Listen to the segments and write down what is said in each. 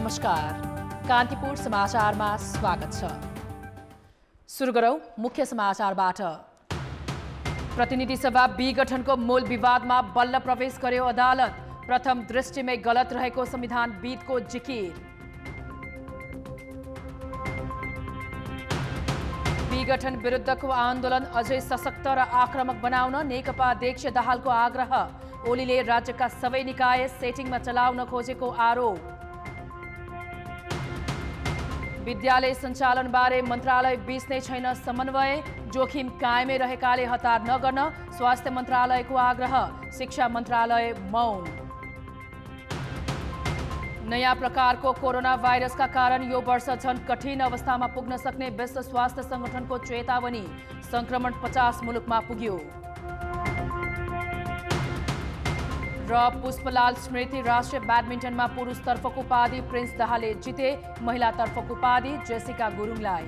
नमस्कार, कान्तिपुर समाचारमा स्वागत छ। सुरु गरौं मुख्य समाचारबाट। प्रतिनिधि सभा विघटनको मूल विवादमा बल्ल प्रवेश गर्यो अदालत। प्रथम दृष्टिमै गलत रहेको संविधानविदको जिकिर। विघटन विरुद्धको आन्दोलन अझै सशक्त र आक्रामक बनाउन नेकपा अध्यक्ष दाहालको आग्रह। ओलीले राज्यका सबै निकाय सेटिङमा चलाउन खोजेको आरोप। विद्यालय सञ्चालनबारे मन्त्रालय बीच नै छैन समन्वय। जोखिम कायमै रहेकाले हतार नगर्न स्वास्थ्य मन्त्रालयको आग्रह। शिक्षा मन्त्रालय मौन। नयाँ प्रकारको कोरोना भाइरसका कारण यो वर्ष झन कठिन अवस्थामा पुग्न सक्ने विश्व स्वास्थ्य संगठनको चेतावनी। संक्रमण 50 मुलुकमा पुग्यो। र पुष्पलाल स्मृति राष्ट्रिय ब्याडमिन्टनमा पुरुषतर्फको उपाधि प्रिन्स दाहालले जिते। महिलातर्फको उपाधि जेसिका गुरुङलाई।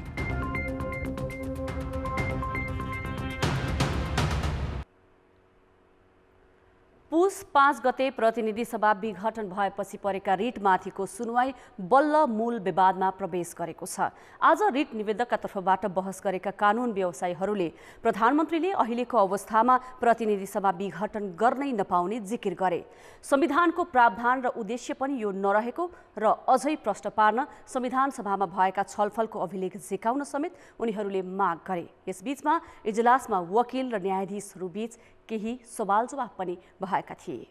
पुस 5 गते प्रतिनिधि सभा विघटन भएपछि परेका रिटमाथिको सुनवाई बल्ल मूल विवादमा प्रवेश गरेको छ। आज रिट निवेदकका तर्फबाट बहस गरेका कानुन व्यवसायीहरूले प्रधानमन्त्रीले अहिलेको अवस्थामा प्रतिनिधि सभा विघटन गर्नै नपाउने जिकिर गरे। संविधानको प्रावधान र उद्देश्य पनि यो नरहेको र अझै प्रश्न पार्न संविधान सभामा भएका छलफलको अभिलेख झिकाउन समेत उनीहरूले माग गरे। यसबीचमा इजलासमा वकिल र न्यायाधीशहरूबीच केही सवाल जवाफ पनि भएका थिए।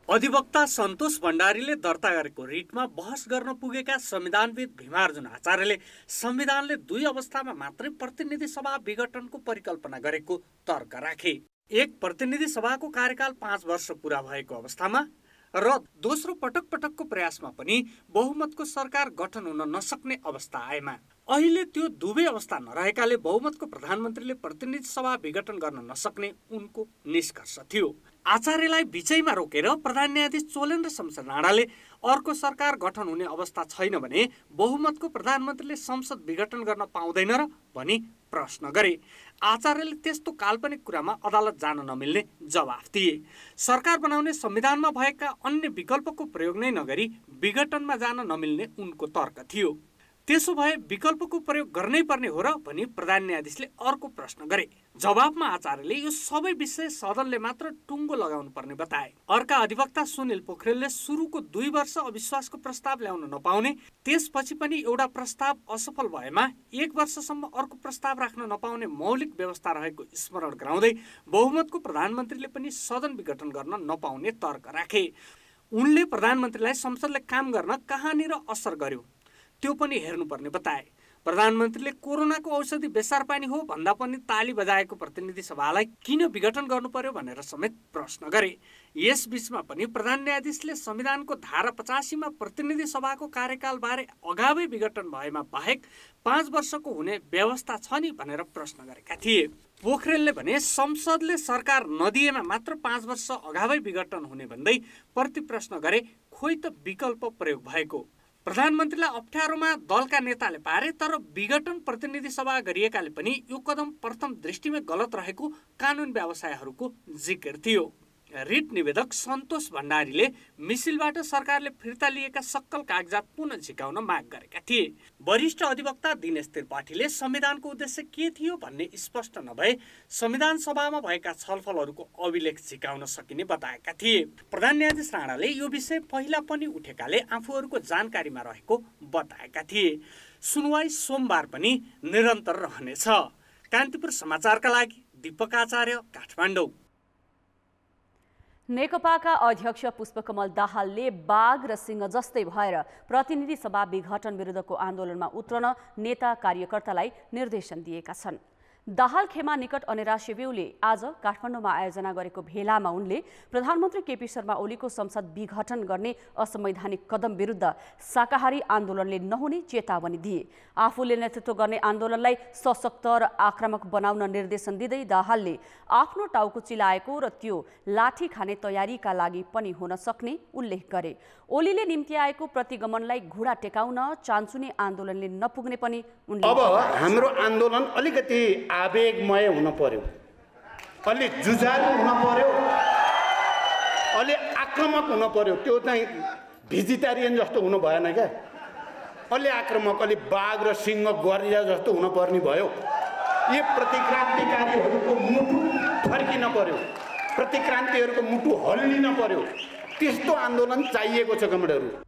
अधिवक्ता सन्तोष भण्डारीले दर्ता गरेको रिटमा बहस गर्न पुगेका संविधानविद भीमार्जुन आचार्यले संविधानले 2 अवस्थामा मात्रै प्रतिनिधि सभा विघटनको परिकल्पना गरेको तर्क राखे। एक, प्रतिनिधि सभाको कार्यकाल 5 वर्ष पूरा भएको अवस्थामा र दोस्रो पटकको प्रयासमा पनि बहुमतको सरकार गठन हुन नसक्ने अवस्था आएमा। अहिले त्यो दुवै अवस्था नरहेकाले बहुमतको प्रधानमन्त्रीले प्रतिनिधि सभा विघटन गर्न नसक्ने उनको निष्कर्ष थियो। आचार्यलाई बिचैमा रोकेर प्रधान न्यायाधीश चोलेन र शमशेर राणाले अर्को सरकार गठन हुने अवस्था छैन भने बहुमतको प्रधानमन्त्रीले संसद विघटन गर्न पाउँदैन र भनी प्रश्न गरे। आचार्यले त्यस्तो काल्पनिक कुरामा अदालत जान नमिल्ने जवाफ दिए। सरकार बनाउने संविधानमा भएका अन्य विकल्पको प्रयोग नै नगरी विघटनमा जान नमिल्ने उनको तर्क थियो। त्यसो भए विकल्पको प्रयोग गर्नै पर्ने हो र भनी प्रधान न्यायाधीशले अर्को प्रश्न गरे। जवाफमा आचार्यले यो सबै विषय सदनले मात्र टुङ्गो लगाउनु पर्ने बताए। अर्का अधिवक्ता सुनिल पोखरेलले सुरुको 2 वर्ष अविश्वासको प्रस्ताव ल्याउन नपाउने, त्यसपछि पनि एउटा प्रस्ताव असफल भएमा 1 वर्षसम्म अर्को प्रस्ताव राख्न नपाउने मौलिक व्यवस्था रहेको स्मरण गराउँदै बहुमतको प्रधानमन्त्रीले पनि सदन विघटन गर्न नपाउने तर्क राखे। उनले प्रधानमन्त्रीलाई संसदले काम गर्न कहाँनिर असर गर्यो त्यो पनि हेर्नुपर्ने बताए। प्रधानमन्त्रीले कोरोनाको औषधि बेसार पानी हो भन्दा पनि ताली बजाएको प्रतिनिधि सभालाई किन विघटन गर्नु पर्यो भनेर समेत प्रश्न गरे। यसबीचमा पनि प्रधान न्यायाधीशले संविधानको धारा 85 मा प्रतिनिधि सभाको कार्यकालबारे अगावै विघटन भएमा बाहेक 5 वर्षको हुने व्यवस्था छ नि भनेर प्रश्न गरेका थिए। पोखरेलले भने संसदले सरकार नदिएमा मात्र 5 वर्ष अगावै विघटन हुने भन्दै प्रतिप्रश्न गरे, खोइ त विकल्प प्रयोग भएको। प्रधानमन्त्रीलाई अप्ठ्यारोमा दलका नेताले पारे, तर विघटन प्रतिनिधि सभा गरिएकाले पनि यो कदम प्रथम दृष्टिमै गलत रहेको कानुन व्यवसायीहरूको जिकिर थियो। रिट निवेदक सन्तोष भण्डारीले मिसिलबाट सरकारले फिर्ता लिएका सक्कल कागजात पुनः झिकाउन माग गरेका थिए। वरिष्ठ अधिवक्ता दिनेश त्रिपाठीले संविधानको उद्देश्य के थियो भन्ने स्पष्ट नभए संविधान सभामा भएका छलफलहरूको अभिलेख झिकाउन सकिने बताएका थिए। प्रधान न्यायाधीश राणाले यो विषय पहिला पनि उठेकाले आफूहरूको जानकारीमा रहेको बताएका थिए। सुनवाई सोमबार पनि निरन्तर रहनेछ। कान्तिपुर समाचारका लागि दीपक आचार्य, काठमाडौँ। नेकपाका अध्यक्ष पुष्पकमल दाहालले बाघ र सिंह जस्तै भएर प्रतिनिधि सभा विघटन विरुद्धको आन्दोलनमा उत्रन नेता कार्यकर्तालाई निर्देशन दिएका छन्। दाहाल खेमा निकट अनेरा सेव्यूले आज काठमाडौँमा आयोजना गरेको भेलामा उनले प्रधानमन्त्री केपी शर्मा ओलीको संसद विघटन गर्ने असंवैधानिक कदम विरुद्ध शाकाहारी आन्दोलनले नहुने चेतावनी दिए। आफूले नेतृत्व गर्ने आन्दोलनलाई सशक्त र आक्रामक बनाउन निर्देशन दिँदै दाहालले आफ्नो टाउको चिलाएको र त्यो लाठी खाने तयारीका लागि पनि हुन सक्ने उल्लेख गरे। ओलीले निम्ति आएको प्रतिगमनलाई घुँडा टेकाउन चान्चुने आन्दोलनले नपुग्ने पनि उनले अब हाम्रो आन्दोलन अलिकति आवेगमय हुन पर्यो, अलि जुझारु हुन पर्यो, अलि आक्रामक हुन पर्यो। त्यो चाहिँ भेजिटेरियन जस्तो हुनु भएन क्या, अलि आक्रामक, अलि बाघ र सिंह गरिया जस्तो हुनुपर्ने भयो। यी प्रतिक्रान्तिकारीहरूको मुटु फर्किन पर्यो, प्रतिक्रान्तिहरूको मुटु हल्लिन पर्यो। त्यस्तो आन्दोलन चाहिएको छ कमरेडहरू।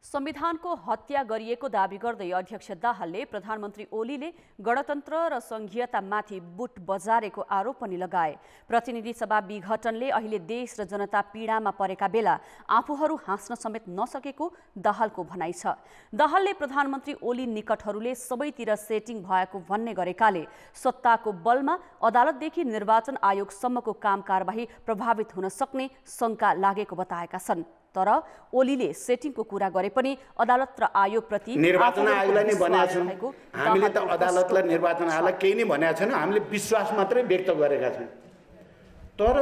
संविधानको हत्या गरिएको दाबी गर्दै अध्यक्ष दाहालले प्रधानमन्त्री ओलीले गणतन्त्र र संघीयतामाथि बुट बजारेको आरोप पनि लगाए। प्रतिनिधि सभा विघटनले अहिले देश र जनता पीडामा परेका बेला आफूहरू हाँस्न समेत नसकेको दाहालको भनाइ छ। दाहालले प्रधानमन्त्री ओली निकटहरूले सबैतिर सेटिङ भएको भन्ने गरेकाले सत्ताको बलमा अदालतदेखि निर्वाचन आयोगसम्मको काम कारबाही प्रभावित हुन सक्ने शंका लागेको बताएका छन्। तर ओलीले सेटिङको कुरा गरे पनि अदालत र आयोगप्रति निर्वाचन आयोगलाई नै भनेका छौँ। हामीले त अदालतलाई निर्वाचन आयोगलाई केही नै भनेका छैनौँ, हामीले विश्वास मात्रै व्यक्त गरेका छौँ। तर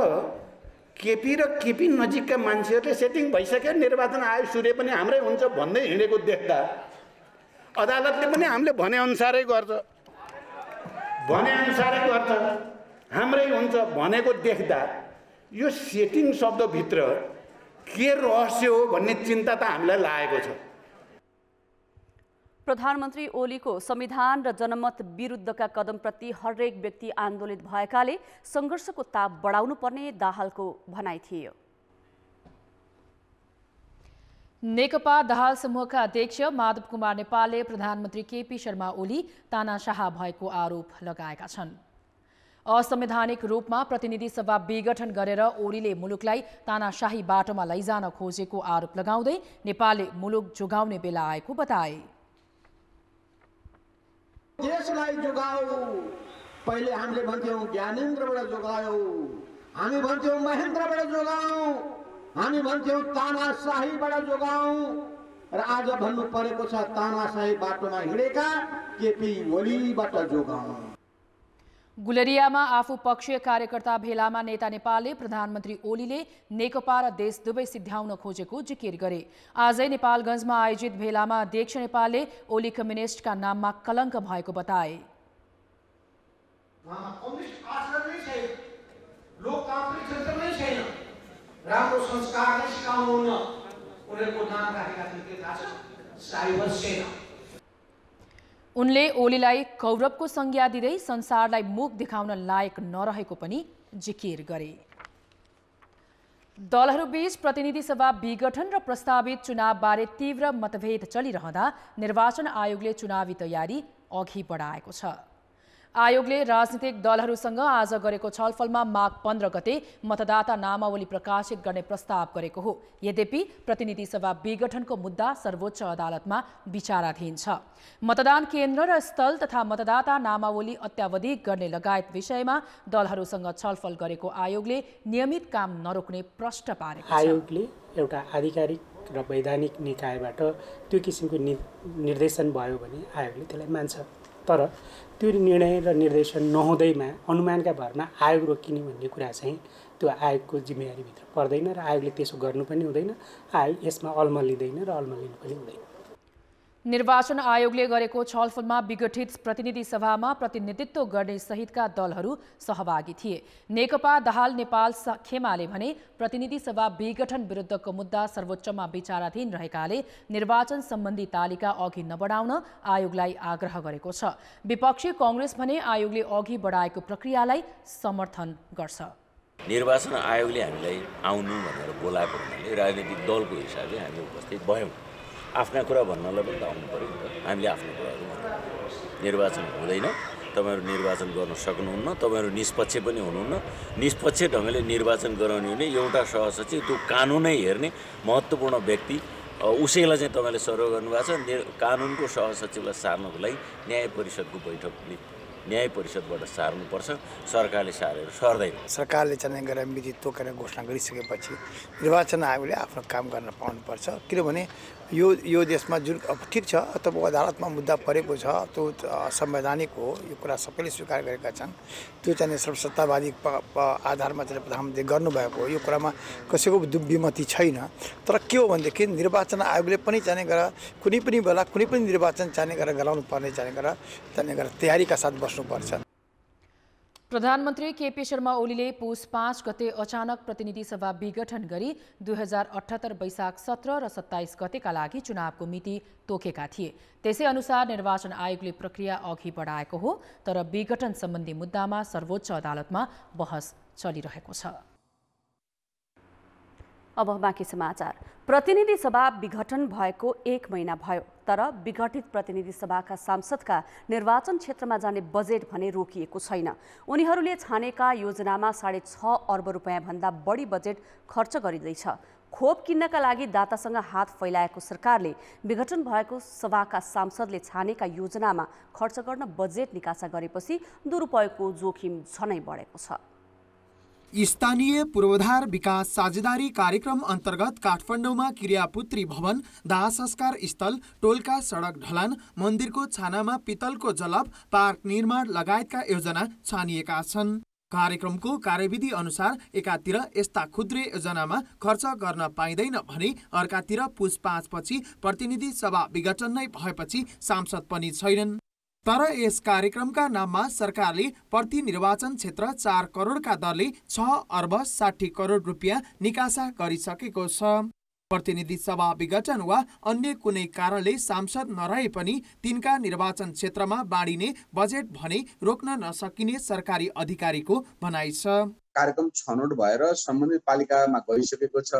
केपी र केपी नजिकका मान्छेहरूले सेटिङ भइसक्यो, निर्वाचन आयोग सूर्य पनि हाम्रै हुन्छ भन्दै हिँडेको देख्दा अदालतले पनि हामीले भनेअनुसारै गर्छ, हाम्रै हुन्छ भनेको देख्दा यो सेटिङ शब्दभित्र के रहस्य हो भन्ने चिन्ता त हामीलाई लागेको छ। प्रधानमन्त्री ओलीको संविधान र जनमत विरुद्धका कदमप्रति हरेक व्यक्ति आन्दोलित भएकाले संघर्षको ताप बढाउनु पर्ने दाहालको भनाइ थियो। नेकपा दाहाल समूहका अध्यक्ष माधव कुमार नेपालले प्रधानमन्त्री केपी शर्मा ओली तानाशाह भएको आरोप लगाएका छन्। असंवैधानिक रूपमा प्रतिनिधि सभा विघटन गरेर ओलीले मुलुकलाई तानाशाही बाटोमा लैजान खोजेको आरोप लगाउँदै नेपालले मुलुक जोगाउने बेला आएको बताए। देशलाई जोगाऊ, पहिले हामीले भन्थ्यौं ज्ञानेन्द्रबाट जोगाऊ, हामी भन्थ्यौं महेन्द्रबाट जोगाऊ, हामी भन्थ्यौं तानाशाहीबाट जोगाऊ, र आज भन्नु परेको छ तानाशाही बाटोमा हिँडेका केपी ओलीबाट जोगाऊ। गुलेरियामा आफू पक्षीय कार्यकर्ता भेलामा नेता नेपालले प्रधानमन्त्री ओलीले नेकपा र देश दुवै सिद्ध्याउन खोजेको जिकिर गरे। आजै नेपालगञ्जमा आयोजित भेलामा अध्यक्ष नेपालले ओली कम्युनिस्टका नाममा कलङ्क भएको बताए। राम्रो संस्कार नै सिकाउनुहुन्न, उनीहरूको नाम राखेका थिए के थाहा छ? साइबर सेना। उनले ओलीलाई कौरवको संज्ञा दिँदै संसारलाई मुख देखाउन लायक नरहेको पनि जिकिर गरे। दलहरूबीच प्रतिनिधि सभा विघटन र प्रस्तावित चुनावबारे तीव्र मतभेद चलिरहँदा निर्वाचन आयोगले चुनावी तयारी अघि बढाएको छ। आयोगले राजनीतिक दलहरूसँग आज गरेको छलफलमा माघ 15 गते मतदाता नामावली प्रकाशित गर्ने प्रस्ताव गरेको हो। यद्यपि प्रतिनिधि सभा विघटनको मुद्दा सर्वोच्च अदालतमा विचाराधीन छ। मतदान केन्द्र र स्थल तथा मतदाता नामावली अत्यावधिक गर्ने लगायत विषयमा दलहरूसँग छलफल गरेको आयोगले नियमित काम नरोक्ने प्रश्न पारेको छ। आयोगले एउटा आधिकारिक र वैधानिक निकायबाट त्यो किसिमको निर्देशन भयो भने आयोगले त्यसलाई मान्छ। तर त्यो निर्णय र निर्देशन नहुँदैमा अनुमानका भरमा आयोग रोकिने भन्ने कुरा चाहिँ त्यो आयोगको जिम्मेवारीभित्र पर्दैन र आयोगले त्यसो गर्नु पनि हुँदैन। आयोग यसमा अल्मलिँदैन र अल्मलिनु पनि हुँदैन। निर्वाचन आयोगले गरेको छलफलमा विघटित प्रतिनिधि सभामा प्रतिनिधित्व गर्ने सहितका दलहरू सहभागी थिए। नेकपा दाहाल नेपाल खेमाले भने प्रतिनिधि सभा विघटन विरुद्धको मुद्दा सर्वोच्चमा विचाराधीन रहेकाले निर्वाचन सम्बन्धी तालिका अघि नबढाउन आयोगलाई आग्रह गरेको छ। विपक्षी कांग्रेस भने आयोगले अघि बढाएको प्रक्रियालाई समर्थन गर्छ। निर्वाचन आयोगले हामीलाई आउनु भनेर बोलाएको हुनाले राजनीतिक दलको हिसाबले हामी उपस्थित भयौँ। आफ्ना कुरा भन्नलाई पनि आउनु पर्यो नि त। हामीले आफ्नो कुराहरू भन्नु, निर्वाचन हुँदैन, तपाईहरु निर्वाचन गर्न सक्नुहुन्न, तपाईहरु निष्पक्ष पनि हुनुहुन्न। निष्पक्ष ढङ्गले निर्वाचन गराउने हुने एउटा सहसचिव, त्यो कानुनै हेर्ने महत्त्वपूर्ण व्यक्ति, उसैलाई चाहिँ तपाईले सर्व गर्नुभएको छ। कानुनको सहसचिवलाई सार्नको लागि न्याय परिषदको बैठकले न्याय परिषदबाट सार्नुपर्छ। सरकारले सारेर सर्दैन। सरकारले चाहिँ गरेर मिति तोकेर घोषणा गरिसकेपछि निर्वाचन आयोगले आफ्नो काम गर्न पाउनुपर्छ। किनभने यो देशमा जुन ठिक छ तब अदालतमा मुद्दा परेको छ, त्यो संवैधानिक हो, यो कुरा सबैले स्वीकार गरेका छन्। त्यो चाहिँ सर्वसत्तावादी आधारमा चाहिँ प्रधानमन्त्री गर्नुभएको हो, यो कुरामा कसैको विमति छैन। तर के हो भनेदेखि निर्वाचन आयोगले पनि चाहिँ गरेर कुनै पनि बेला कुनै पनि निर्वाचन चाहिँ गरेर गराउनु पर्ने चाहिँ गरेर तयारीका साथ बस्नुपर्छ। प्रधानमन्त्री केपी शर्मा ओलीले पुस 5 गते अचानक प्रतिनिधि सभा विघटन गरी 2078 वैशाख 17 र 27 गतेका लागि चुनावको मिति तोकेका थिए। त्यसै अनुसार निर्वाचन आयोगले प्रक्रिया अघि बढाएको हो, तर विघटन सम्बन्धी मुद्दामा सर्वोच्च अदालतमा बहस चलिरहेको छ। अब बाँकी समाचार। प्रतिनिधि सभा विघटन भएको 1 महिना भयो, तर विघटित प्रतिनिधि सभाका सांसदका निर्वाचन क्षेत्रमा जाने बजेट भने रोकिएको छैन। उनीहरूले छानेका योजनामा 6.5 अर्ब रुपियाँ भन्दा बढी बजेट खर्च गरिँदैछ। खोप किन्नका लागि दातासँग हात फैलाएको सरकारले विघटन भएको सभाका सांसदले छानेका योजनामा खर्च गर्न बजेट निकासा गरेपछि दुरुपयोगको जोखिम झनै बढेको छ। स्थानीय पूर्वाधार विकास साझेदारी कार्यक्रम अन्तर्गत काठमाडौँमा क्रियापुत्री भवन, दाह संस्कार स्थल, टोलका सडक ढलान, मन्दिरको छानामा पितलको जलप, पार्क निर्माण लगायतका योजना छानिएका छन्। कार्यक्रमको कार्यविधि अनुसार एकातिर यस्ता खुद्रे योजनामा खर्च गर्न पाइँदैन भने अर्कातिर पुस 5 पछि प्रतिनिधि सभा विघटन नै भएपछि सांसद पनि छैनन्। तर यस कार्यक्रमका नाममा सरकारले प्रति निर्वाचन क्षेत्र 4 करोडका दरले 6 अर्ब 60 करोड रुपियाँ निकासा गरिसकेको छ। प्रतिनिधि सभा विघटन वा अन्य कुनै कारणले सांसद नरहे पनि तिनका निर्वाचन क्षेत्रमा बाँडिने बजेट भने रोक्न नसकिने सरकारी अधिकारीको भनाइ छ। कार्यक्रम छनौट भएर सम्बन्धित पालिकामा गइसकेको छ,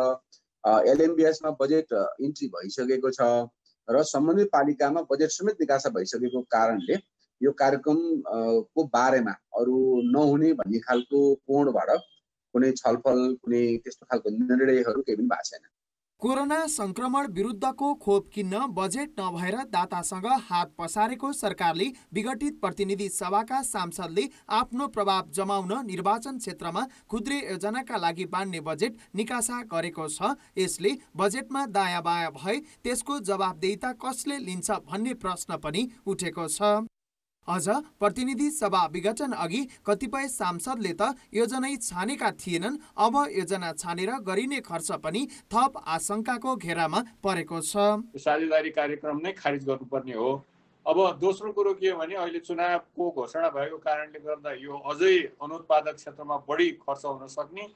एलएमबीएसमा बजेट इन्ट्री भइसकेको छ र सम्बन्धित पालिकामा बजेट समेत निकासा भइसकेको कारणले यो कार्यक्रम को बारेमा अरू नहुने भन्ने खालको कोणबाट कुनै छलफल, कुनै त्यस्तो खालको निर्णयहरू केही पनि भएको छैन। कोरोना संक्रमण विरुद्धको खोप किन्न बजेट नभएर दातासँग हात पसारेको सरकारले विघटित प्रतिनिधि सभाका सांसदले आफ्नो प्रभाव जमाउन निर्वाचन क्षेत्रमा खुद्रे योजनाका लागि बाँड्ने बजेट निकासा गरेको छ। यसले बजेटमा दायाँ बायाँ भए त्यसको जवाबदेहिता कसले लिन्छ भन्ने प्रश्न पनि उठेको छ। अझ प्रतिनिधि सभा विघटन अघि कतिपय सांसदले त योजनै छानेका थिएनन्। अब योजना छानेर गरिने खर्च पनि थप आशंकाको घेरामा परेको छ। साझेदारी कार्यक्रम नै खारिज गर्नुपर्ने हो। अब दोस्रो कुरो के हो भने अहिले चुनावको घोषणा भएको कारणले गर्दा यो अझै अनुत्पादक क्षेत्रमा बढी खर्च हुन सक्ने,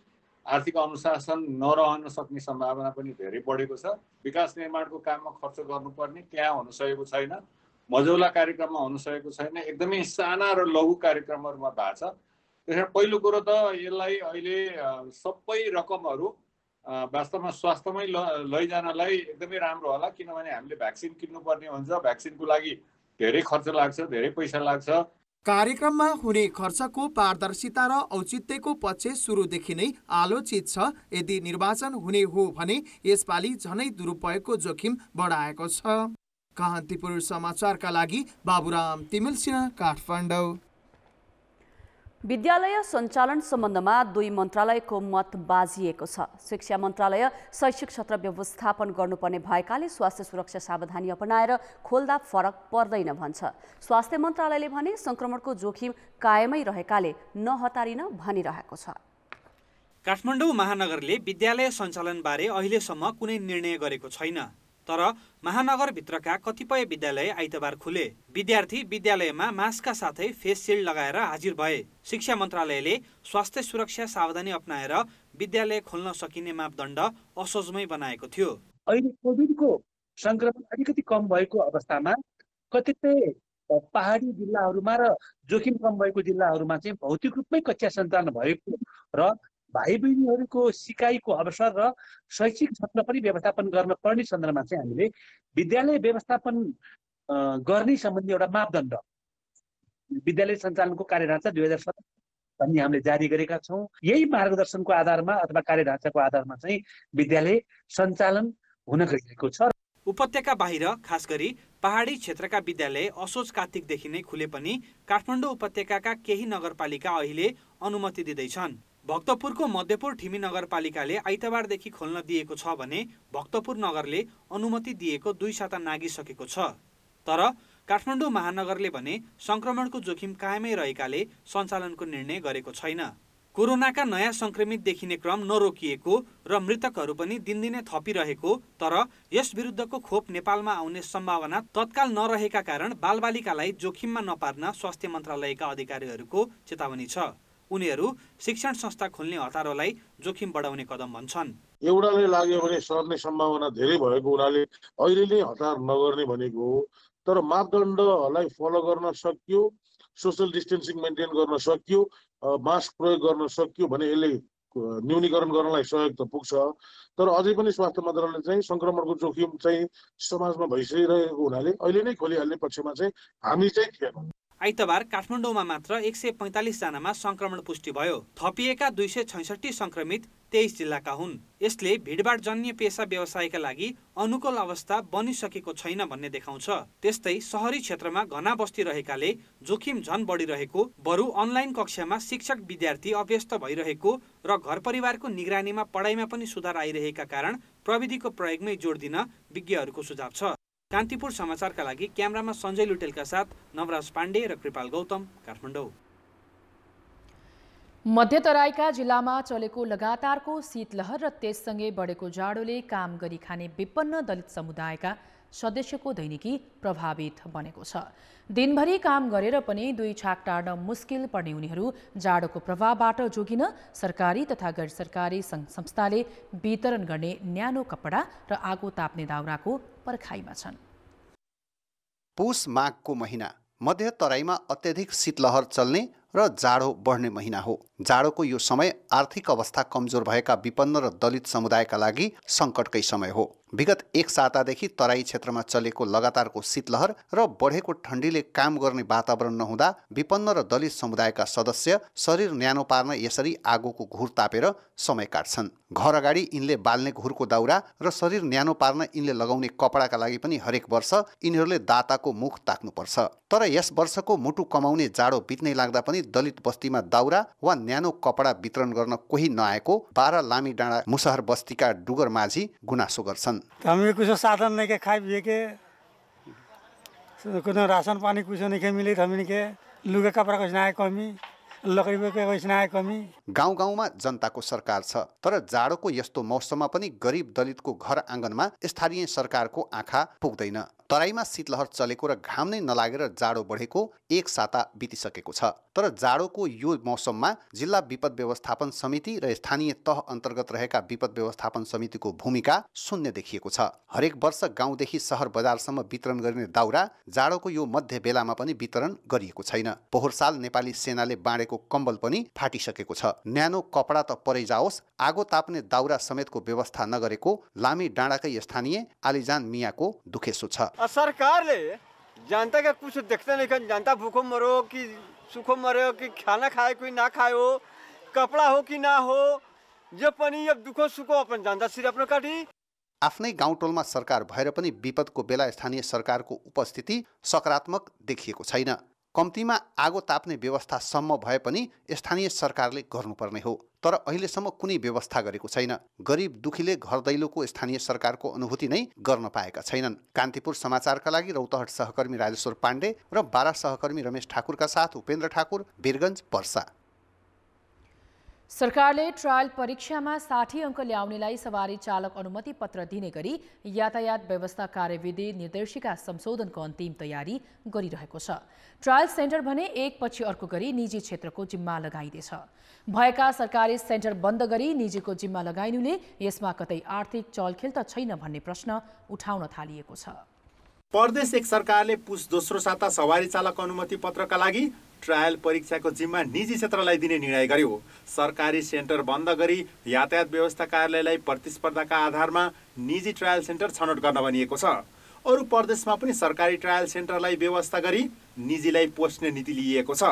आर्थिक अनुशासन नरहन सक्ने सम्भावना पनि धेरै बढेको छ। विकास निर्माणको काममा खर्च गर्नुपर्ने त्यहाँ हुन सकेको छैन, मझौला कार्यक्रममा हुन सकेको छैन, एकदमै साना र लघु कार्यक्रमहरूमा भएको छ। त्यसैले पहिलो कुरो त यसलाई अहिले सबै रकमहरू वास्तवमा स्वास्थ्यमै लैजानलाई एकदमै राम्रो होला, किनभने हामीले भ्याक्सिन किन्नुपर्ने हुन्छ, भ्याक्सिनको लागि धेरै खर्च लाग्छ, धेरै पैसा लाग्छ। कार्यक्रममा हुने खर्चको पारदर्शिता र औचित्यको पक्ष सुरुदेखि नै आलोचित छ। यदि निर्वाचन हुने हो भने यसपालि झनै दुरुपयोगको जोखिम बढाएको छ। कान्तिपुर समाचारका लागि बाबुराम तिमिल सिंह, काठमाडौँ। विद्यालय सञ्चालन सम्बन्धमा 2 मन्त्रालयको मत बाजिएको छ। शिक्षा मन्त्रालय शैक्षिक सत्र व्यवस्थापन गर्नुपर्ने भएकाले स्वास्थ्य सुरक्षा सावधानी अपनाएर खोल्दा फरक पर्दैन भन्छ। स्वास्थ्य मन्त्रालयले भने संक्रमणको जोखिम कायमै रहेकाले नहतारिन भनिरहेको छ। काठमाडौँ महानगरले विद्यालय सञ्चालनबारे अहिलेसम्म कुनै निर्णय गरेको छैन, तर महानगरभित्रका कतिपय विद्यालय आइतबार खुले। विद्यार्थी विद्यालयमा मास्कका साथै फेस सिल्ड लगाएर हाजिर भए। शिक्षा मन्त्रालयले स्वास्थ्य सुरक्षा सावधानी अपनाएर विद्यालय खोल्न सकिने मापदण्ड असोजमै बनाएको थियो। अहिले कोभिडको संक्रमण अलिकति कम भएको अवस्थामा कतिपय पहाडी जिल्लाहरूमा र जोखिम कम भएको जिल्लाहरूमा चाहिँ भौतिक रूपमै कक्षा सञ्चालन भएको र भाइ बहिनीहरूको सिकाइको अवसर र शैक्षिक सत्र पनि व्यवस्थापन गर्न पर्ने सन्दर्भमा चाहिँ हामीले विद्यालय व्यवस्थापन गर्ने सम्बन्धी एउटा मापदण्ड विद्यालय सञ्चालनको कार्यढाँचा 2017 भन्ने हामीले जारी गरेका छौँ। यही मार्गदर्शनको आधारमा अथवा कार्यढाँचाको आधारमा चाहिँ विद्यालय सञ्चालन हुन गइरहेको छ। उपत्यका बाहिर खास गरी पहाडी क्षेत्रका विद्यालय असोज कार्तिकदेखि नै खुले पनि काठमाडौँ उपत्यकाका केही नगरपालिका अहिले अनुमति दिँदैछन्। भक्तपुरको मध्यपुर ठिमी नगरपालिकाले आइतबारदेखि खोल्न दिएको छ भने भक्तपुर नगरले अनुमति दिएको 2 साता नागिसकेको छ। तर काठमाडौँ महानगरले भने संक्रमणको जोखिम कायमै रहेकाले सञ्चालनको निर्णय गरेको छैन। कोरोनाका नयाँ संक्रमित देखिने क्रम नरोकिएको र मृतकहरू पनि दिनदिनै थपिरहेको, तर यस विरुद्धको खोप नेपालमा आउने सम्भावना तत्काल नरहेका कारण बालबालिकालाई जोखिममा नपार्न स्वास्थ्य मन्त्रालयका अधिकारीहरूको चेतावनी छ। उनीहरू शिक्षण संस्था खोल्ने हतारोलाई जोखिम बढाउने कदम भन्छन्। एउटाले लाग्यो भने सर्ने सम्भावना धेरै भएको हुनाले अहिले नै हतार नगर्ने भनेको हो। तर मापदण्डलाई फलो गर्न सकियो, सोशल डिस्टेन्सिङ मेन्टेन गर्न सकियो, मास्क प्रयोग गर्न सकियो भने यसले न्यूनीकरण गर्नलाई सहयोग त पुग्छ। तर अझै पनि स्वास्थ्य मन्त्रालयले चाहिँ संक्रमणको जोखिम चाहिँ समाजमा भइसकिरहेको हुनाले अहिले नै खोलिहाल्ने पक्षमा चाहिँ हामी चाहिँ थिएनौँ। आइतबार काठमाडौँमा मात्र 145 जनामा संक्रमण पुष्टि भयो। थपिएका 266 संक्रमित 23 जिल्लाका हुन्। यसले भिडभाड जन्य पेसा व्यवसायका लागि अनुकूल अवस्था बनिसकेको छैन भन्ने देखाउँछ। त्यस्तै शहरी क्षेत्रमा घना बस्ती रहेकाले जोखिम झन बढिरहेको, बरु अनलाइन कक्षामा शिक्षक विद्यार्थी अभ्यस्त भइरहेको र घर परिवारको निगरानीमा पढाइमा पनि सुधार आइरहेका कारण प्रविधिको प्रयोगमै जोड दिन विज्ञहरूको सुझाव छ। कान्तिपुर समाचारका लागि क्यामेरामा सञ्जय लुटेलका साथ नवराज पाण्डे र कृपाल गौतम, काठमाडौँ। मध्य तराईका जिल्लामा चलेको लगातारको शीतलहर र त्यससँगै बढेको जाडोले काम गरी खाने विपन्न दलित समुदायका सदस्यको दैनिकी प्रभावित बनेको छ। दिनभरि काम गरेर पनि 2 छाक टार्न मुस्किल पर्ने उनीहरू जाडोको प्रभावबाट जोगिन सरकारी तथा गैर सरकारी सङ्घ संस्थाले वितरण गर्ने न्यानो कपडा र आगो ताप्ने दाउराको पर्खाइमा छन्। पुष माघको महिना मध्य तराईमा अत्यधिक शीतलहर चल्ने र जाडो बढ्ने महिना हो। जाडोको यो समय आर्थिक अवस्था कमजोर भएका विपन्न र दलित समुदायका लागि सङ्कटकै समय हो। विगत 1 सातादेखि तराई क्षेत्रमा चलेको लगातारको शीतलहर र बढेको ठण्डीले काम गर्ने वातावरण नहुँदा विपन्न र दलित समुदायका सदस्य शरीर न्यानो पार्न यसरी आगोको घुर तापेर समय काट्छन्। घर अगाडि यिनले बाल्ने घुरको दाउरा र शरीर न्यानो पार्न यिनले लगाउने कपडाका लागि पनि हरेक वर्ष यिनीहरूले दाताको मुख ताक्नुपर्छ। तर यस वर्षको मुटु कमाउने जाडो बित्नै लाग्दा पनि दलित बस्तीमा दाउरा वा न्यानो कपडा वितरण गर्न कोही नआएको 12 लामी डाँडा मुसहर बस्तीका डुगर माझी गुनासो गर्छन्। हमें कुछ साधन नहीं के खाए पिए के, कुछ राशन पानी कुछ नहीं के मिले, हमें के लुगा कपड़ा कुछ ना कमी, लकड़ी के कुछ ना कमी। गाउँ गाउँमा जनताको सरकार छ, तर जाडोको यस्तो मौसममा पनि गरिब दलितको घर आँगनमा स्थानीय सरकारको आँखा पुग्दैन। तराईमा शीतलहर चलेको र घाम नै नलागेर जाडो बढेको 1 साता बितिसकेको छ। तर जाडोको यो मौसममा जिल्ला विपद व्यवस्थापन समिति र स्थानीय तह अन्तर्गत रहेका विपद व्यवस्थापन समितिको भूमिका शून्य देखिएको छ। हरेक वर्ष गाउँदेखि सहर बजारसम्म वितरण गरिने दाउरा जाडोको यो मध्य बेलामा पनि वितरण गरिएको छैन। पोहोर साल नेपाली सेनाले बाँडेको कम्बल पनि फाटिसकेको छ। न्यानो कपडा त परै जाओस्, आगो ताप्ने दाउरा समेतको व्यवस्था नगरेको लामी डाँडाकै स्थानीय आलिजान मियाको दुखेसो छ। सरकारले जनता का कुछ देखते नहीं, जनता भूखो मरो कि सुखो मरो कि खाना खाए कोई ना खायो, कपड़ा हो कि ना हो, जो पनि अब दुखो सुखो अपन जनता सिर आफ्नो काटी। आफ्नै गाउँटोलमा सरकार भएर पनि विपदको बेला स्थानीय सरकारको उपस्थिति सकारात्मक देखिएको छैन। कम्तीमा आगो ताप्ने व्यवस्था सम्म भए पनि स्थानीय सरकारले गर्नुपर्ने हो, तर अहिलेसम्म कुनै व्यवस्था गरेको छैन। गरिब दुखीले घर दैलोको स्थानीय सरकारको अनुभूति नै गर्न पाएका छैनन्। कान्तिपुर समाचारका लागि रौतहट सहकर्मी राजेश्वर पाण्डे र बारा सहकर्मी रमेश ठाकुरका साथ उपेन्द्र ठाकुर, वीरगञ्ज, पर्सा। सरकारले ट्रायल परीक्षामा 60 अङ्क ल्याउनेलाई सवारी चालक अनुमति पत्र दिने गरी यातायात व्यवस्था कार्यविधि निर्देशिका संशोधनको अन्तिम तयारी गरिरहेको छ। ट्रायल सेन्टर भने एकपछि अर्को गरी निजी क्षेत्रको जिम्मा लगाइँदैछ। भएका सरकारी सेन्टर बन्द गरी निजीको जिम्मा लगाइनुले यसमा कतै आर्थिक चलखेल त छैन भन्ने प्रश्न उठाउन थालिएको छ। प्रदेश 1 सरकारले पुस दोस्रो साता सवारी चालक अनुमति पत्रका लागि ट्रायल परीक्षाको जिम्मा निजी क्षेत्रलाई दिने निर्णय गर्यो। सरकारी सेन्टर बन्द गरी यातायात व्यवस्था कार्यालयलाई प्रतिस्पर्धाका आधारमा निजी ट्रायल सेन्टर छनौट गर्न भनिएको छ। अरू प्रदेशमा पनि सरकारी ट्रायल सेन्टरलाई व्यवस्था गरी निजीलाई पोस्ने नीति लिइएको छ।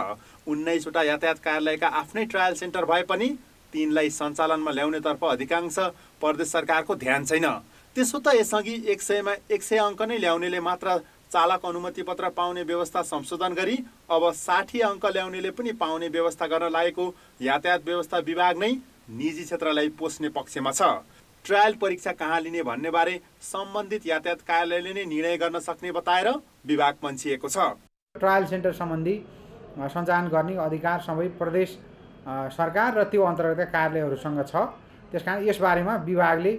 19 वटा यातायात कार्यालयका आफ्नै ट्रायल सेन्टर भए पनि तिनलाई सञ्चालनमा ल्याउनेतर्फ अधिकांश प्रदेश सरकारको ध्यान छैन। त्यसो त यसअघि 100मा 100 अङ्क नै ल्याउनेले मात्र चालक अनुमति पत्र पाउने व्यवस्था संशोधन गरी अब 60 अङ्क ल्याउनेले पनि पाउने व्यवस्था गर्न लागेको यातायात व्यवस्था विभाग नै निजी क्षेत्रलाई पोस्ने पक्षमा छ। ट्रायल परीक्षा कहाँ लिने भन्ने बारे सम्बन्धित यातायात कार्यालयले नै निर्णय गर्न सक्ने बताएर विभाग पन्छिएको छ। ट्रायल सेन्टर सम्बन्धी सञ्चालन गर्ने अधिकार सबै प्रदेश सरकार र त्यो अन्तर्गतका कार्यालयहरूसँग छ। त्यसकारण यसबारेमा विभागले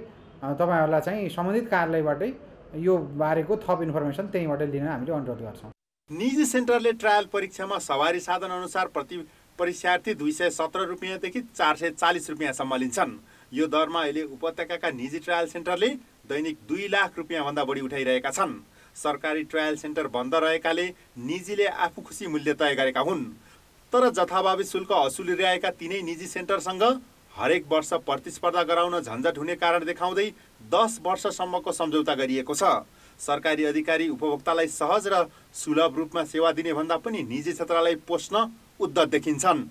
तपाईहरुलाई चाहिँ सम्बन्धित कार्यालयबाटै यो बारेको थप इन्फर्मेसन त्यहीबाट लिन हामीले अनुरोध गर्छौँ। निजी सेन्टरले ट्रायल परीक्षामा सवारी साधन अनुसार परीक्षार्थी 217 रुपियाँदेखि 440 रुपियाँसम्म लिन्छन्। यो दरमा अहिले उपत्यकाका निजी ट्रायल सेन्टरले दैनिक 2 लाख रुपियाँभन्दा बढी उठाइरहेका छन्। सरकारी ट्रायल सेन्टर बन्द रहेकाले निजीले आफू खुसी मूल्य तय गरेका हुन्। तर जथाभावी शुल्क असुलिरहेका तिनै निजी सेन्टरसँग हरेक वर्ष प्रतिस्पर्धा गराउन झन्झट हुने कारण देखाउँदै 10 वर्षसम्मको सम्झौता गरिएको छ। सरकारी अधिकारी उपभोक्तालाई सहज र सुलभ रूपमा सेवा दिने भन्दा पनि निजी क्षेत्रलाई पोस्न उद्धत देखिन्छन्।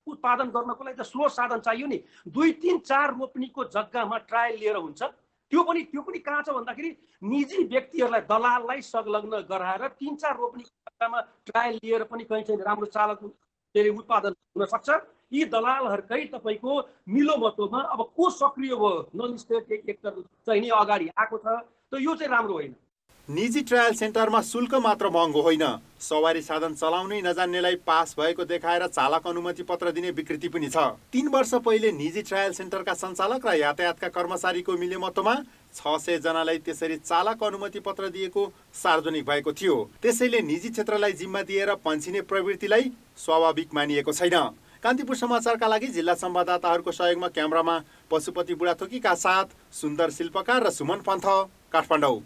उत्पादन गर्नको लागि त स्रोत साधन चाहियो नि। 2, 3, 4 रोपनीको जग्गामा ट्रायल लिएर हुन्छ। त्यो पनि कहाँ छ भन्दाखेरि निजी व्यक्तिहरूलाई दलाललाई संलग्न गराएर 3, 4 रोपनीको जग्गामा ट्रायल लिएर पनि कहीँ चाहिँ राम्रो चालक उत्पादन हुन सक्छ। यी दलालहरूकै तपाईँको मिलोमतोमा अब को सक्रिय भयो, नन स्टेट एक्टर चाहिँ नि अगाडि आएको छ, त यो चाहिँ राम्रो होइन। निजी ट्रायल सेन्टरमा शुल्क मात्र महँगो होइन, सवारी साधन चलाउनै नजान्नेलाई पास भएको देखाएर चालक अनुमति पत्र दिने विकृति पनि छ। 3 वर्ष पहिले निजी ट्रायल सेन्टरका सञ्चालक र यातायातका कर्मचारीको मिलेमतोमा 600 जनालाई त्यसरी चालक अनुमति पत्र दिएको सार्वजनिक भएको थियो। त्यसैले निजी क्षेत्रलाई जिम्मा दिएर पन्छिने प्रवृत्तिलाई स्वाभाविक मानिएको छैन। कान्तिपुर समाचारका लागि जिल्ला संवाददाताहरूको सहयोगमा क्यामेरामा पशुपति बुढाथोकीका साथ सुन्दर शिल्पकार र सुमन पन्थ, काठमाडौँ।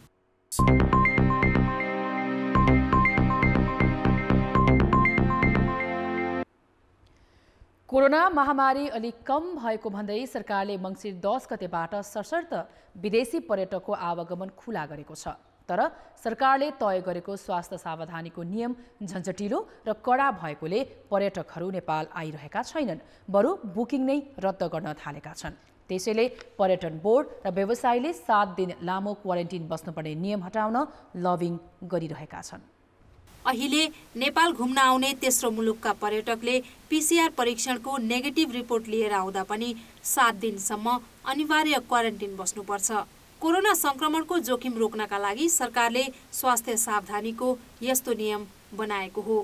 कोरोना महामारी अलि कम भएको भन्दै सरकारले मङ्सिर 10 गतेबाट सशर्त विदेशी पर्यटकको आवागमन खुला गरेको छ। तर सरकारले तय गरेको स्वास्थ्य सावधानीको नियम झन्झटिलो र कडा भएकोले पर्यटकहरू नेपाल आइरहेका छैनन्, बरु बुकिङ नै रद्द गर्न थालेका छन्। त्यसैले पर्यटन बोर्ड र व्यवसायीले 7 दिन लामो क्वारेन्टिन बस्नुपर्ने नियम हटाउन लबिङ गरिरहेका छन्। अहिले नेपाल घुम्न आउने तेस्रो मुलुकका पर्यटकले पीसीआर परीक्षणको नेगेटिभ रिपोर्ट लिएर आउँदा पनि 7 दिनसम्म अनिवार्य क्वारेन्टिन बस्नुपर्छ। कोरोना संक्रमणको जोखिम रोक्नका लागि सरकारले स्वास्थ्य सावधानीको यस्तो नियम बनाएको हो।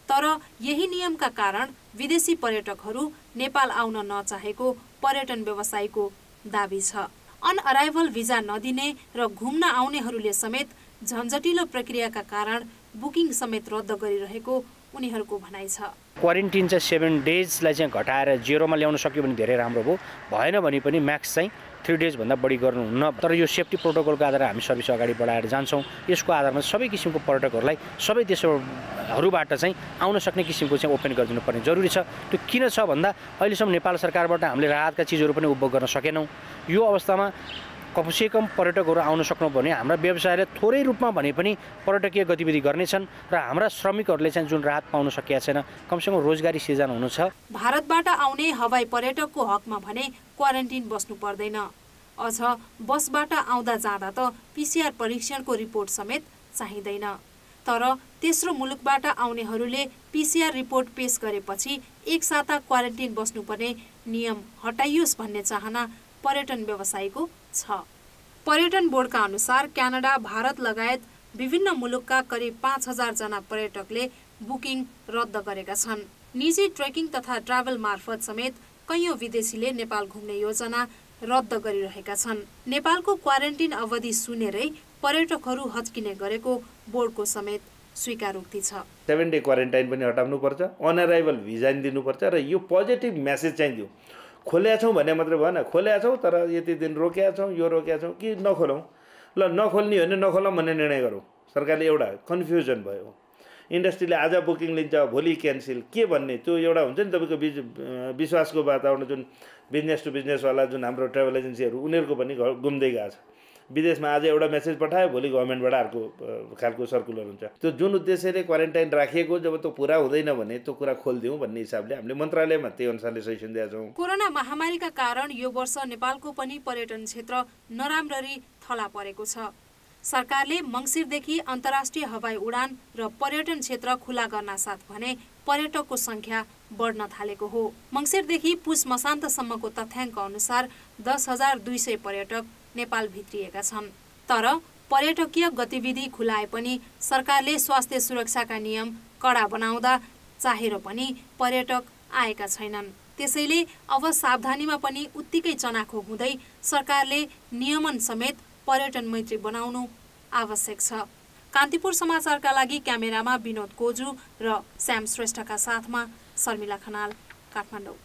तर यही नियमका कारण विदेशी पर्यटकहरू नेपाल आउन नचाहेको पर्यटन व्यवसायीको दाबी छ। अनअराइभल भिजा नदिने र घुम्न आउनेहरूले समेत झन्झटिलो प्रक्रियाका कारण बुकिङ समेत रद्द गरिरहेको उनीहरूको भनाइ छ। क्वारेन्टिन चाहिँ 7 डेजलाई चाहिँ घटाएर 0मा ल्याउन सक्यो भने धेरै राम्रो हो। भएन भने पनि म्याक्स चाहिँ 3 डेजभन्दा बढी गर्नुहुन्न। तर यो सेफ्टी प्रोटोकलको आधारमा हामी सर्भिस अगाडि बढाएर जान्छौँ। यसको आधारमा सबै किसिमको पर्यटकहरूलाई सबै देशहरूबाट चाहिँ आउन सक्ने किसिमको चाहिँ ओपन गरिदिनु पर्ने जरुरी छ। त्यो किन छ भन्दा अहिलेसम्म नेपाल सरकारबाट हामीले राहतका चिजहरू पनि उपभोग गर्न सकेनौँ। यो अवस्थामा कमसेकम पर्यटकहरू आउन सक्नु भने हाम्रा व्यवसायले थोरै रूपमा भने पनि पर्यटकीय गतिविधि गर्नेछन् र हाम्रा श्रमिकहरूले चाहिँ जुन राहत पाउन सकिएको छैन, कमसेकम रोजगारी सिर्जना हुनु छ। भारतबाट आउने हवाई पर्यटकको हकमा भने क्वारेन्टिन बस्नु पर्दैन। अझ बसबाट आउँदा जाँदा त पीसीआर परीक्षणको रिपोर्ट समेत चाहिँदैन। तर तेस्रो मुलुकबाट आउनेहरूले पीसीआर रिपोर्ट पेश गरेपछि 1 साता क्वारेन्टिन बस्नुपर्ने नियम हटाइयोस् भन्ने चाहना पर्यटन व्यवसायीको छ। पर्यटन बोर्डका अनुसार क्यानाडा, भारत लगायत विभिन्न मुलुकका करिब 5000 जना पर्यटकले बुकिङ रद्द गरेका छन्। निजी ट्रेकिङ तथा ट्राभल मार्फत समेत कैयौं विदेशीले नेपाल घुम्ने योजना रद्द गरिरहेका छन्। नेपालको क्वारेन्टिन अवधि सुनेरै पर्यटकहरू हच्किने गरेको बोर्डको समेत स्वीकारोक्ति छ। 7 डे क्वारेन्टाइन पनि हटाउनु पर्छ, अनअराइभल भिजा दिनुपर्छ र यो पोजिटिभ मेसेज चाहिँ दिउँ। खोलेका छौँ भने मात्रै भएन, खोलेका छौँ तर यति दिन रोकेका छौँ, यो रोकेका छौँ कि नखोलौँ, ल नखोल्ने हो भने नखोलौँ भन्ने निर्णय गरौँ। सरकारले एउटा कन्फ्युजन भयो। इन्डस्ट्रीले आज बुकिङ लिन्छ, भोलि क्यान्सिल के भन्ने त्यो एउटा हुन्छ नि तपाईँको विश्वासको वातावरण। जुन बिजनेस टु बिजनेसवाला जुन हाम्रो ट्राभल एजेन्सीहरू उनीहरूको पनि गुम्दै गएको छ। विदेशमा आज एउटा मेसेज पठायो, भोलि गभर्मेन्टबाट अर्को खालको सर्कुलर हुन्छ। त्यो जुन उद्देश्यले क्वारेन्टाइन राखिएको जब त्यो पुरा हुँदैन भने त्यो कुरा खोलिदिउँ भन्ने हिसाबले हामीले मन्त्रालयमा त्यही अनुसारले सजेसन दिएका छौँ। कोरोना महामारीका कारण यो वर्ष नेपालको पनि पर्यटन क्षेत्र नराम्ररी थला परेको छ। सरकारले मङ्सिरदेखि अन्तर्राष्ट्रिय हवाई उडान र पर्यटन क्षेत्र खुला गर्न साथ भने पर्यटकको संख्या बढ्न थालेको हो। मङ्सिरदेखि पुस मसान्तसम्मको तथ्याङ्क अनुसार 10,200 पर्यटक नेपाल भित्रिएका छन्। तर पर्यटकीय गतिविधि खुलाए पनि सरकारले स्वास्थ्य सुरक्षाका नियम कडा बनाउँदा चाहेर पनि पर्यटक आएका छैनन्। त्यसैले अब सावधानीमा पनि उत्तिकै चनाखो हुँदै सरकारले नियमन समेत पर्यटन मैत्री बनाउनु आवश्यक छ। कान्तिपुर समाचारका लागि क्यामेरामा विनोद कोजु र श्याम श्रेष्ठका साथमा शर्मिला खनाल, काठमाडौँ।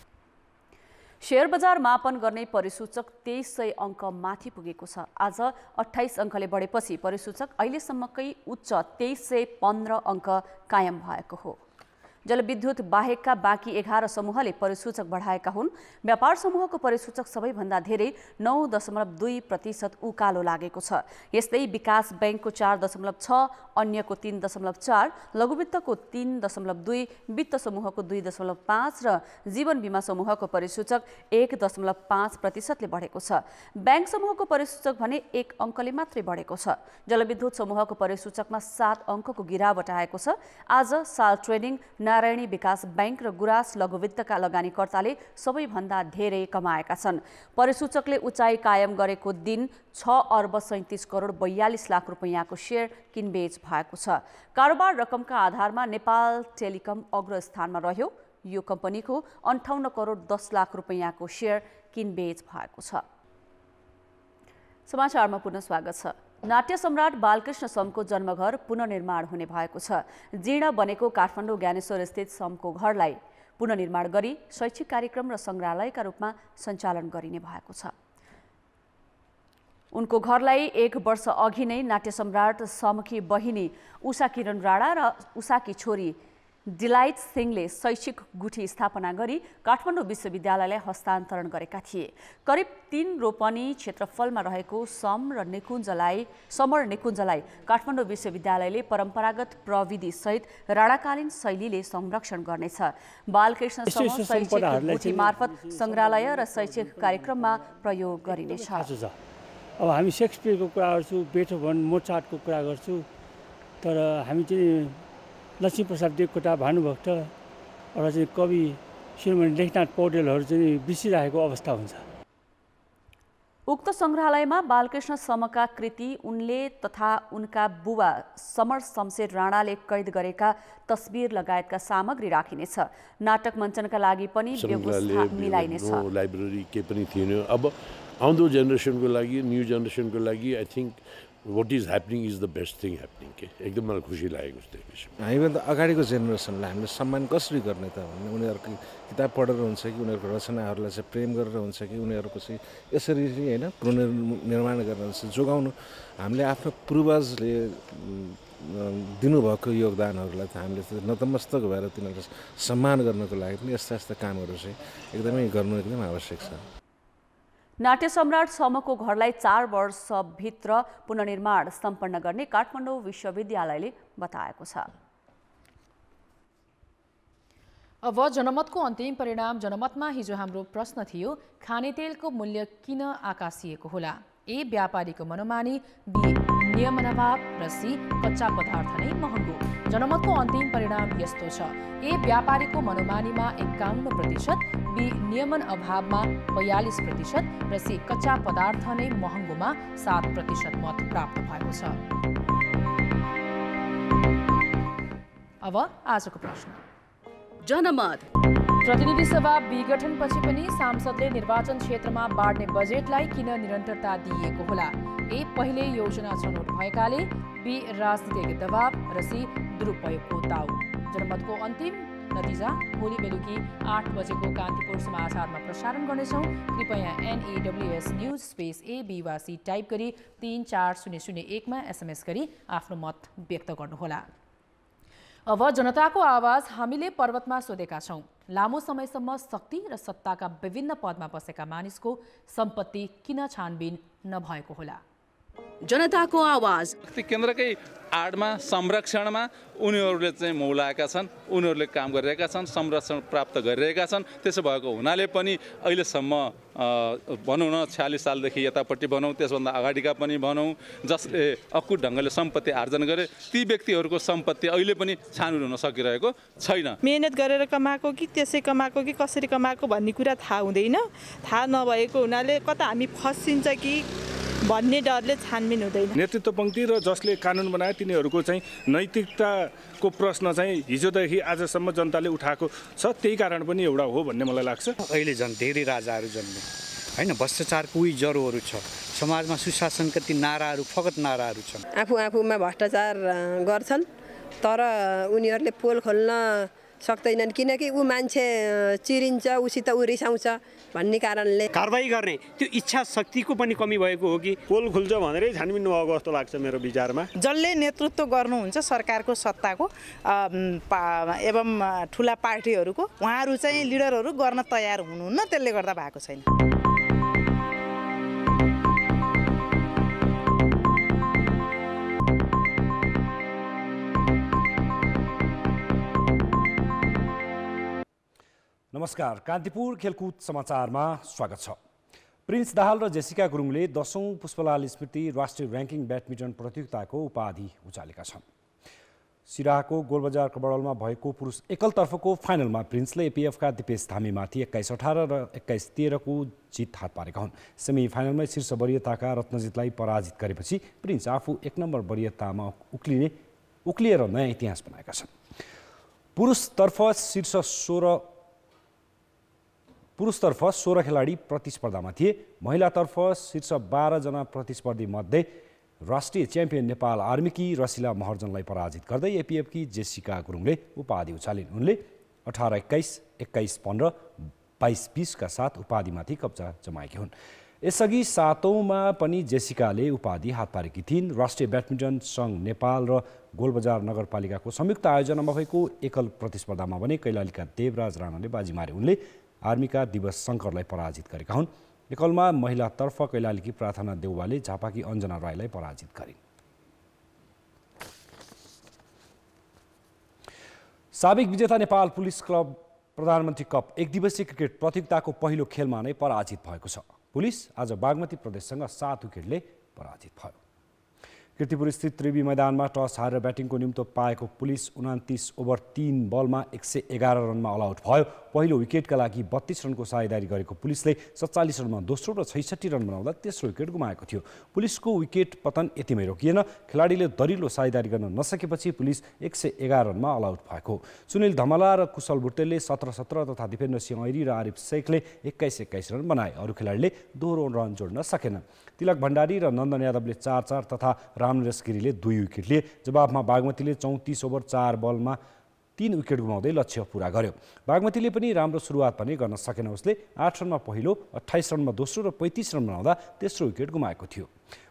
शेयर बजार मापन गर्ने परिसूचक 2300 अङ्क माथि पुगेको छ। आज 28 अङ्कले बढेपछि परिसूचक अहिलेसम्मकै उच्च 2315 अङ्क कायम भएको हो। जलविद्युत बाहेकका बाँकी 11 समूहले परिसूचक बढाएका हुन्। व्यापार समूहको परिसूचक सबैभन्दा धेरै 9.2% उकालो लागेको छ। यस्तै विकास बैंकको 4.6, अन्यको 3.4, लघुवित्तको 3.2, वित्त समूहको 2.5 र जीवन बीमा समूहको परिसूचक 1.5% ले बढेको छ। बैंक समूहको परिसूचक भने 1 अङ्कले मात्रै बढेको छ। जलविद्युत समूहको परिसूचकमा 7 अङ्कको गिरावट आएको छ। आज साल ट्रेडिङ, नारायणी विकास बैंक र गुराँस लघुवित्तका लगानीकर्ताले सबैभन्दा धेरै कमाएका छन्। परिसूचकले उचाइ कायम गरेको दिन 6,37,42,00,000 रुपैयाँको सेयर किनबेच भएको छ। कारोबार रकमका आधारमा नेपाल टेलिकम अग्रस्थानमा रह्यो। यो कम्पनीको 58,10,00,000 रुपैयाँको सेयर किनबेच भएको छ। समाचारमा पुनः स्वागत छ। नाट्य सम्राट बालकृष्ण समको जन्मघर पुनर्निर्माण हुने भएको छ। जीर्ण बनेको काठमाडौँ ज्ञानेश्वर स्थित समको घरलाई पुनर्निर्माण गरी शैक्षिक कार्यक्रम र सङ्ग्रहालयका रूपमा सञ्चालन गरिने भएको छ। उनको घरलाई 1 वर्ष अघि नै नाट्य सम्राट समकी बहिनी उषा किरण राणा र उषाकी छोरी डिलाइट सिंहले शैक्षिक गुठी स्थापना गरी काठमाडौँ विश्वविद्यालयलाई हस्तान्तरण गरेका थिए। करिब 3 रोपनी क्षेत्रफलमा रहेको समर निकुञ्जलाई काठमाडौँ विश्वविद्यालयले परम्परागत प्रविधिसहित राणाकालीन शैलीले संरक्षण गर्नेछ। बालकृष्ण सम शैक्षिक गुठी मार्फत सङ्ग्रहालय र शैक्षिक कार्यक्रममा प्रयोग गरिनेछ। अब हामी शेक्सपियरको कुरा गर्छु, बेथोभन, मोचार्टको कुरा गर्छु, तर हामी चाहिँ लक्ष्मीप्रसाद देवकोटा, भानुभक्त र चाहिँ कवि शिरोमणि लेखनाथ पौडेलहरू चाहिँ बिर्सिरहेको अवस्था हुन्छ। उक्त सङ्ग्रहालयमा बालकृष्ण समका कृति, उनले तथा उनका बुबा समर शमशेर राणाले कैद गरेका तस्बिर लगायतका सामग्री राखिनेछ। नाटक मञ्चनका लागि पनि व्यवस्था मिलाइनेछ। लाइब्रेरी के पनि थिएन। अब आउँदो जेनेरेसनको लागि, न्यू जेनेरेसनको लागि I think what is happening is the best thing happening के एकदम मलाई खुसी लागेको छ त्यो विषयमा। हामीभन्दा अगाडिको जेनेरेसनलाई हामीले सम्मान कसरी गर्ने त भन्ने उनीहरूको किताब पढेर हुन्छ कि उनीहरूको रचनाहरूलाई चाहिँ प्रेम गरेर हुन्छ कि उनीहरूको चाहिँ यसरी होइन पुनर्निर्माण गरेर हुन्छ जोगाउनु। हामीले आफ्नो पूर्वजले दिनुभएको योगदानहरूलाई त हामीले नतमस्तक भएर तिनीहरूलाई सम्मान गर्नको लागि पनि यस्ता यस्ता कामहरू चाहिँ एकदमै गर्नु एकदम आवश्यक छ। नाट्य सम्राट समको घरलाई 4 वर्षभित्र पुनर्निर्माण सम्पन्न गर्ने काठमाडौँ विश्वविद्यालयले बताएको छ। अब जनमतको अन्तिम परिणाम। जनमतमा हिजो हाम्रो प्रश्न थियो, खाने तेलको मूल्य किन आकाशिएको होला? ए व्यापारीको मनोमानी, बी नियमन अभाव र सी कच्चा पदार्थ नै महँगो। जनमतको अन्तिम परिणाम यस्तो छ, ए व्यापारीको मनोमानीमा 51%, बी नियमन अभावमा 42% र सी कच्चा पदार्थ नै महँगोमा 7% मत प्राप्त भएको छ। अब आजको प्रश्न। जनमत। प्रतिनिधि सभा विघटनपछि पनि सांसदले निर्वाचन क्षेत्रमा बाँड्ने बजेटलाई किन निरन्तरता दिइएको होला? ए पहिले योजना छनौट भएकाले, बी राजनीतिक दबाव र सी दुरुपयोगको दाउ। जनमतको अन्तिम नतिजा भोलि बेलुकी 8 बजेको कान्तिपुर समाचारमा प्रसारण गर्नेछौँ। कृपया NEWS न्युज स्पेस AB वा सी टाइप गरी 34001 मा SMS गरी आफ्नो मत व्यक्त गर्नुहोला। अब जनताको आवाज। हामीले पर्वतमा सोधेका छौँ, लामो समयसम्म शक्ति र सत्ताका विभिन्न पदमा बसेका मानिसको सम्पत्ति किन छानबिन नभएको होला? जनताको आवाज। केन्द्रकै आडमा संरक्षणमा उनीहरूले चाहिँ मौलाएका छन्, उनीहरूले काम गरिरहेका छन्, संरक्षण प्राप्त गरिरहेका छन्। त्यसो भएको हुनाले पनि अहिलेसम्म भनौँ न 46 सालदेखि यतापट्टि भनौँ, त्यसभन्दा अगाडिका पनि भनौँ, जसले अकुट ढङ्गले सम्पत्ति आर्जन गरे, ती व्यक्तिहरूको सम्पत्ति अहिले पनि छानबिन हुन सकिरहेको छैन। मेहनत गरेर कमाएको कि त्यसै कमाएको कि कसरी कमाएको भन्ने कुरा थाहा हुँदैन। थाहा नभएको हुनाले कता हामी फसिन्छ कि भन्ने डरले छानबिन हुँदैन। नेतृत्व पङ्क्ति र जसले कानुन बनाए तिनीहरूको चाहिँ नैतिकताको प्रश्न चाहिँ हिजोदेखि आजसम्म जनताले उठाएको छ, त्यही कारण पनि एउटा हो भन्ने मलाई लाग्छ। अहिले झन् धेरै राजाहरू जन्मे होइन, भ्रष्टाचारको उही जरोहरू छ। समाजमा सुशासनका ती नाराहरू फगत नाराहरू छन्। आफूमा भ्रष्टाचार गर्छन्, तर उनीहरूले पोल खोल्न सक्दैनन् किनकि ऊ मान्छे चिरिन्छ उसित ऊ रिसाउँछ भन्ने कारणले कारबाही गर्ने त्यो इच्छा शक्तिको पनि कमी भएको हो कि पोल खुल्छ भनेरै छानबिन नभएको जस्तो लाग्छ मेरो विचारमा। जसले नेतृत्व गर्नुहुन्छ सरकारको सत्ताको एवं ठुला पार्टीहरूको उहाँहरू चाहिँ लिडरहरू गर्न तयार हुनुहुन्न, त्यसले गर्दा भएको छैन। नमस्कार, कान्तिपुर खेलकुद समाचारमा स्वागत छ। प्रिन्स दाहाल र जेसिका गुरुङले 10औं पुष्पलाल स्मृति राष्ट्रिय र्याङ्किङ ब्याडमिन्टन प्रतियोगिताको उपाधि उचालेका छन्। सिराहाको गोलबजार कबडलमा भएको पुरुष एकलतर्फको फाइनलमा प्रिन्सले एपिएफका दिपेश धामीमाथि 21-18 र 21-13 को जित हात पारेका हुन्। सेमी फाइनलमै शीर्ष वरियताका रत्नजितलाई पराजित गरेपछि प्रिन्स आफू 1 नम्बर वरियतामा उक्लिएर नयाँ इतिहास बनाएका छन्। पुरुषतर्फ 16 खेलाडी प्रतिस्पर्धामा थिए। महिलातर्फ शीर्ष 12 जना प्रतिस्पर्धी मध्ये राष्ट्रिय च्याम्पियन नेपाल आर्मीकी रसिला महर्जनलाई पराजित गर्दै एपिएफकी जेसिका गुरुङले उपाधि उचालिन्। उनले 18-21, 21-15, 22-20 का साथ उपाधिमाथि कब्जा जमाएकी हुन्। यसअघि 7औंमा पनि जेसिकाले उपाधि हात पारेकी थिइन्। राष्ट्रिय ब्याडमिन्टन सङ्घ नेपाल र गोलबजार नगरपालिकाको संयुक्त आयोजनामा भएको एकल प्रतिस्पर्धामा भने कैलालीका देवराज राणाले बाजी मारे। उनले आर्मीका दिवस शङ्करलाई पराजित गरेका हुन्। एकलमा महिलातर्फ कैलालीकी प्रार्थना देउवाले झापाकी अञ्जना राईलाई पराजित गरिन्। साबिक विजेता नेपाल पुलिस क्लब प्रधानमन्त्री कप 1 दिवसीय क्रिकेट प्रतियोगिताको पहिलो खेलमा नै पराजित भएको छ। पुलिस आज बागमती प्रदेशसँग 7 विकेटले पराजित भयो। कीर्तिपुर स्थित त्रिवी मैदानमा टस हारेर ब्याटिङको निम्तो पाएको पुलिस 29 ओभर 3 बलमा 111 रनमा अल आउट भयो। पहिलो विकेटका लागि 32 रनको साझेदारी गरेको पुलिसले 47 रनमा दोस्रो र 66 रन बनाउँदा तेस्रो विकेट गुमाएको थियो। पुलिसको विकेट पतन यतिमै रोकिएन। खेलाडीले दरिलो साझेदारी गर्न नसकेपछि पुलिस 111 रनमा अल आउट भएको। सुनिल धमला र कुशल भुट्टेलले 17-17 तथा दिपेन्द्र सिंह ऐरी र आरिफ शेखले 21-21 रन बनाए। अरू खेलाडीले दोहोरो रन जोड्न सकेन। तिलक भण्डारी र नन्दन यादवले 4-4 तथा रामनिरस गिरीले 2 विकेट लिए। जवाफमा बागमतीले 34 ओभर 4 बलमा 3 विकेट गुमाउँदै लक्ष्य पूरा गर्यो। बागमतीले पनि राम्रो सुरुवात पनि गर्न सकेन। उसले 8 रनमा पहिलो, 28 रनमा दोस्रो र 35 रन बनाउँदा तेस्रो विकेट गुमाएको थियो।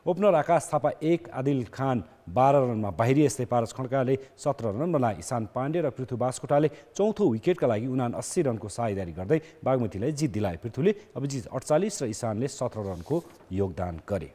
ओपनर आकाश थापा 1, आदिल खान 12 रनमा बाहिरिए। यस्तै पारस खड्काले 17 रन बनाए। ईशान पाण्डे र पृथु बास्कोटाले चौथो विकेटका लागि 79 रनको साझेदारी गर्दै बागमतीलाई जित दिलाए। पृथुले अभिजित 48 र ईशानले 17 रनको योगदान गरे।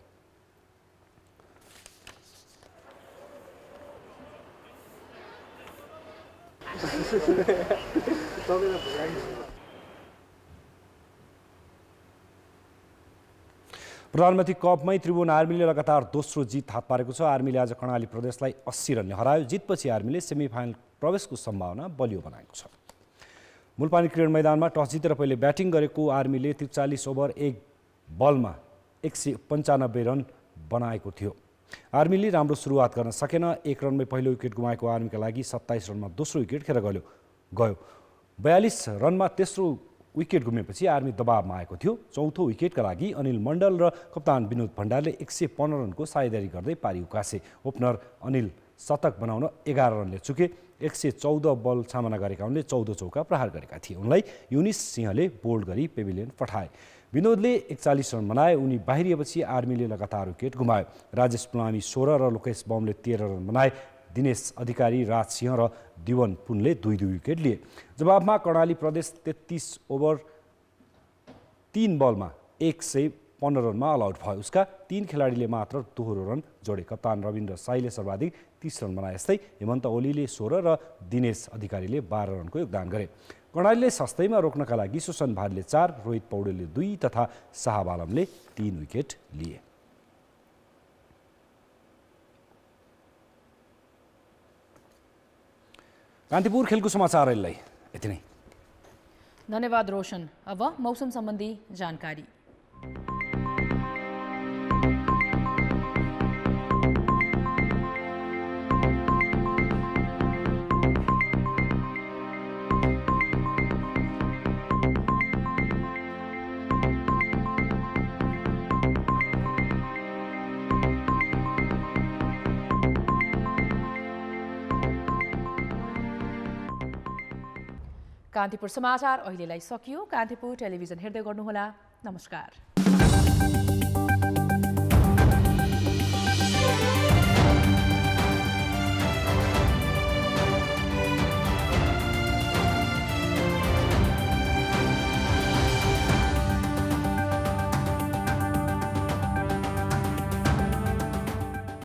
प्रधानमन्त्री कपमै त्रिभुवन आर्मीले लगातार दोस्रो जित हात पारेको छ। आर्मीले आज कर्णाली प्रदेशलाई 80 रनले हरायो। जितपछि आर्मीले सेमिफाइनल प्रवेशको सम्भावना बलियो बनाएको छ। मुलपानी क्रिकेट मैदानमा टस जितेर पहिले ब्याटिङ गरेको आर्मीले 43 ओभर 1 बलमा 195 रन बनाएको थियो। आर्मीले राम्रो सुरुवात गर्न सकेन। 1 रनमै पहिलो विकेट गुमाएको आर्मीका लागि 27 रनमा दोस्रो विकेट खेर गयो। 42 रनमा तेस्रो विकेट गुमेपछि आर्मी दबावमा आएको थियो। चौथो विकेटका लागि अनिल मण्डल र कप्तान विनोद भण्डारले 115 रनको साझेदारी गर्दै पारी उकासे। ओपनर अनिल शतक बनाउन 11 रनले चुके। 114 बल सामना गरेका उनले 14 चौका प्रहार गरेका थिए। उनलाई युनिस सिंहले बोल्ड गरी पेभिलियन पठाए। विनोदले 41 रन बनाए। उनी बाहिरिएपछि आर्मीले लगातार विकेट गुमायो। राजेश पुलामी 16 र लोकेश बमले 13 रन बनाए। दिनेश अधिकारी, राज सिंह र दिवन पुनले 2-2 विकेट लिए। जवाबमा कर्णाली प्रदेश 33 ओभर 3 बलमा 115 रनमा अल आउट भयो। उसका 3 खेलाडीले मात्र दोहोरो रन जोडे। कप्तान रविन्द्र साईले सर्वाधिक 30 रन बनाए। यस्तै हेमन्त ओलीले 16 र दिनेश अधिकारीले 12 रनको योगदान गरे। कर्णालीले सस्तैमा रोक्नका लागि सुसन भारीले 4, रोहित पौडेलले 2 तथा शाहब आलमले 3 विकेट लिए। कान्तिपुर खेलको समाचार अहिले यति नै। धन्यवाद रोशन। अब मौसम सम्बन्धी जानकारी। कान्तिपुर समाचार अहिलेलाई सकियो। कान्तिपुर टेलिभिजन हेर्दै गर्नुहोला। नमस्कार।